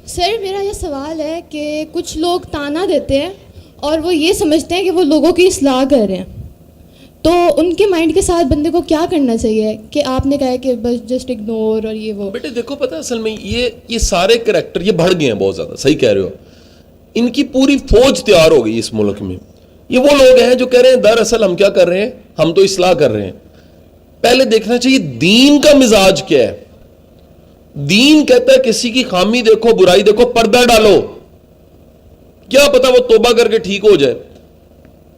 سر میرا یہ سوال ہے کہ کچھ لوگ تانا دیتے ہیں اور وہ یہ سمجھتے ہیں کہ وہ لوگوں کی اصلاح کر رہے ہیں, تو ان کے مائنڈ کے ساتھ بندے کو کیا کرنا چاہیے؟ کہ آپ نے کہا کہ بس جسٹ اگنور اور یہ وہ. بیٹے دیکھو پتہ اصل میں یہ سارے کریکٹر یہ بڑھ گئے ہیں بہت زیادہ, صحیح کہہ رہے ہو. ان کی پوری فوج تیار ہو گئی اس ملک میں. یہ وہ لوگ ہیں جو کہہ رہے ہیں دراصل ہم کیا کر رہے ہیں, ہم تو اصلاح کر رہے ہیں. پہلے دیکھنا چاہیے دین کا مزاج کیا ہے. دین کہتا ہے کسی کی خامی دیکھو, برائی دیکھو, پردہ ڈالو, کیا پتا وہ توبہ کر کے ٹھیک ہو جائے.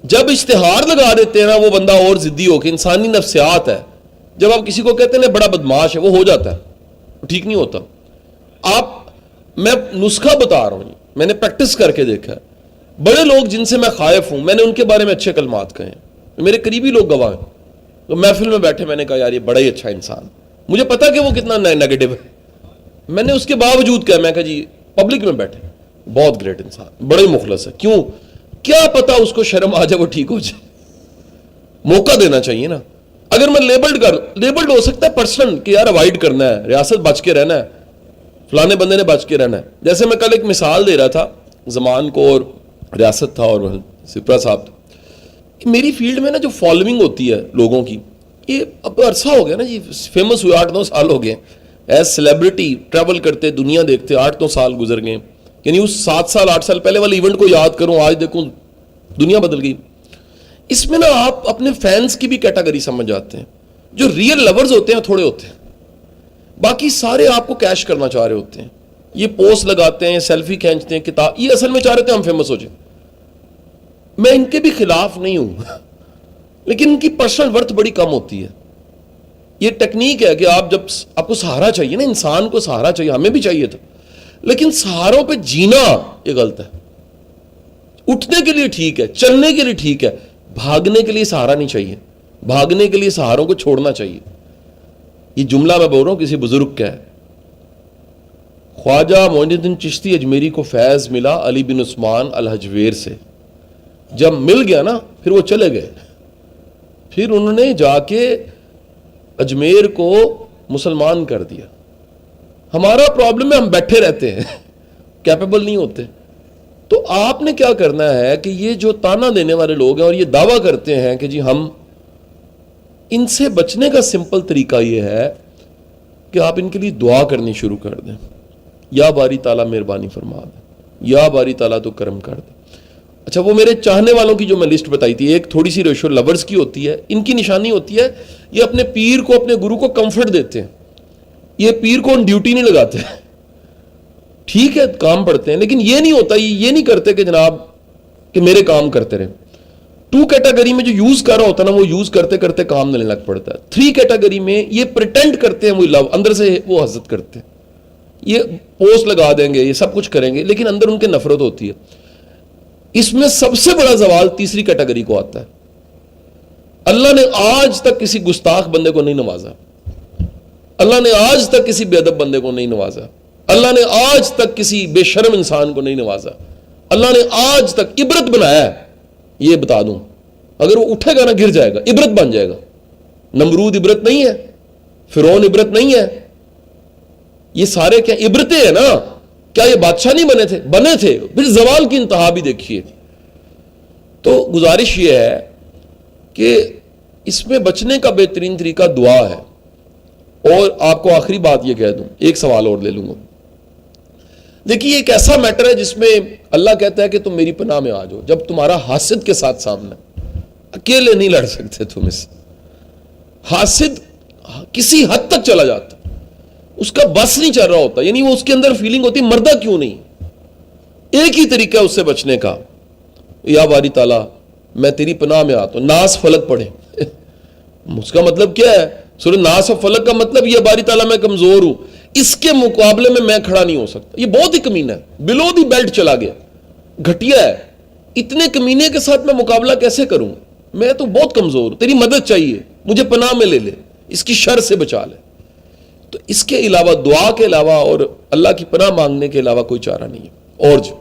جب اشتہار لگا دیتے ہیں نا وہ بندہ اور ضدی ہو کے, انسانی نفسیات ہے. جب آپ کسی کو کہتے ہیں نا بڑا بدماش ہے, وہ ہو جاتا ہے, وہ ٹھیک نہیں ہوتا. میں نسخہ بتا رہا ہوں, میں نے پریکٹس کر کے دیکھا ہے. بڑے لوگ جن سے میں خائف ہوں, میں نے ان کے بارے میں اچھے کلمات کہے ہیں, میرے قریبی لوگ گواہ ہیں. تو محفل میں بیٹھے میں نے کہا یار یہ بڑا ہی اچھا انسان, مجھے پتا کہ وہ کتنا نیگیٹو ہے, میں نے اس کے باوجود کہا, میں کہا جی پبلک میں بیٹھے بہت گریٹ انسان, بڑے مخلص ہے. کیوں؟ کیا پتا اس کو شرم آ جائے وہ ٹھیک ہو جائے. موقع دینا چاہیے نا. اگر میں لیبلڈ ہو سکتا ہے پرسنل کہ یار اوائڈ کرنا ہے, ریاست بچ کے رہنا ہے, فلانے بندے نے بچ کے رہنا ہے. جیسے میں کل ایک مثال دے رہا تھا, زمان کو اور ریاست تھا اور سپرا صاحب تھا. میری فیلڈ میں نا جو فالوئنگ ہوتی ہے لوگوں کی, یہ اب عرصہ ہو گیا نا جی, فیمس ہوئے 8-9 سال ہو گئے ایز سیلیبریٹی, ٹریول کرتے دنیا دیکھتے 8-9 سال گزر گئے. یعنی اس 7 سال 8 سال پہلے والے ایونٹ کو یاد کروں, آج دیکھوں دنیا بدل گئی. اس میں نا آپ اپنے فینس کی بھی کیٹیگری سمجھ جاتے ہیں. جو ریئل لورز ہوتے ہیں تھوڑے ہوتے ہیں, باقی سارے آپ کو کیش کرنا چاہ رہے ہوتے ہیں. یہ پوسٹ لگاتے ہیں, سیلفی کھینچتے ہیں, کتاب, یہ اصل میں چاہ رہے تھے ہم فیمس ہو جائیں. میں ان کے بھی خلاف نہیں ہوں, لیکن ان کی پرسنل ورتھ بڑی کم ہوتی ہے. یہ ٹیکنیک ہے کہ آپ کو سہارا چاہیے نا, انسان کو سہارا چاہیے, ہمیں بھی چاہیے تھا, لیکن سہاروں پہ جینا یہ غلط ہے. اٹھنے کے لیے ٹھیک ہے, چلنے کے لیے ٹھیک ہے, بھاگنے کے لیے سہارا نہیں چاہیے. بھاگنے کے لیے سہاروں کو چھوڑنا چاہیے. یہ جملہ میں بول رہا ہوں کسی بزرگ کا ہے. خواجہ معین الدین چشتی اجمیری کو فیض ملا علی بن عثمان الحجویر سے. جب مل گیا نا پھر وہ چلے گئے, پھر انہوں نے جا کے اجمیر کو مسلمان کر دیا. ہمارا پرابلم ہے ہم بیٹھے رہتے ہیں, کیپیبل نہیں ہوتے. تو آپ نے کیا کرنا ہے کہ یہ جو تانا دینے والے لوگ ہیں اور یہ دعویٰ کرتے ہیں کہ جی ہم, ان سے بچنے کا سمپل طریقہ یہ ہے کہ آپ ان کے لیے دعا کرنی شروع کر دیں. یا باری تعالیٰ مہربانی فرما دے, یا باری تعالیٰ تو کرم کر دے. اچھا وہ میرے چاہنے والوں کی جو میں لسٹ بتائی تھی, ایک تھوڑی سی ریشو لورز کی ہوتی ہے. ان کی نشانی ہوتی ہے یہ اپنے پیر کو, اپنے گرو کو کمفرٹ دیتے ہیں. یہ پیر کو ان ڈیوٹی نہیں لگاتے, ٹھیک ہے کام پڑھتے ہیں, لیکن یہ نہیں ہوتا, یہ نہیں کرتے کہ جناب کہ میرے کام کرتے رہے. 2 کیٹیگری میں جو یوز کر رہا ہوتا ہے نا, وہ یوز کرتے کرتے کام دینے لگ پڑتا ہے. 3 کیٹیگری میں یہ پریٹینڈ کرتے ہیں وہ لو, اندر سے وہ حسد کرتے ہیں. یہ پوسٹ لگا دیں گے, یہ سب کچھ کریں گے, لیکن اندر ان کے نفرت ہوتی ہے. اس میں سب سے بڑا زوال تیسری کیٹیگری کو آتا ہے. اللہ نے آج تک کسی گستاخ بندے کو نہیں نوازا, اللہ نے آج تک کسی بے ادب بندے کو نہیں نوازا, اللہ نے آج تک کسی بے شرم انسان کو نہیں نوازا. اللہ نے آج تک عبرت بنایا ہے. یہ بتا دوں, اگر وہ اٹھے گا نا گر جائے گا, عبرت بن جائے گا. نمرود عبرت نہیں ہے, فرعون عبرت نہیں ہے, یہ سارے کیا عبرتیں ہیں نا. کیا یہ بادشاہ نہیں بنے تھے؟ بنے تھے. پھر زوال کی انتہا بھی دیکھیے. تو گزارش یہ ہے کہ اس میں بچنے کا بہترین طریقہ دعا ہے. اور آپ کو آخری بات یہ کہہ دوں, ایک سوال اور لے لوں گا. دیکھیے ایک ایسا میٹر ہے جس میں اللہ کہتا ہے کہ تم میری پناہ میں آ جاؤ. جب تمہارا حاسد کے ساتھ سامنا, اکیلے نہیں لڑ سکتے تم اس. حاسد کسی حد تک چلا جاتا, اس کا بس نہیں چل رہا ہوتا, یعنی وہ اس کے اندر فیلنگ ہوتی مردہ کیوں نہیں. ایک ہی طریقہ ہے اس سے بچنے کا, یا باری تعالیٰ میں تیری پناہ میں آتا ہوں. ناس فلک پڑھے. اس کا مطلب کیا ہے؟ سورہ ناس و فلک کا مطلب یہ باری تعالیٰ میں کمزور ہوں, اس کے مقابلے میں کھڑا نہیں ہو سکتا. یہ بہت ہی کمینہ ہے, بلو دی بیلٹ چلا گیا, گھٹیا ہے. اتنے کمینے کے ساتھ میں مقابلہ کیسے کروں؟ میں تو بہت کمزور ہوں, تیری مدد چاہیے, مجھے پناہ میں لے لے, اس کی شر سے بچا لے. تو اس کے علاوہ دعا کے علاوہ اور اللہ کی پناہ مانگنے کے علاوہ کوئی چارہ نہیں ہے. اور جو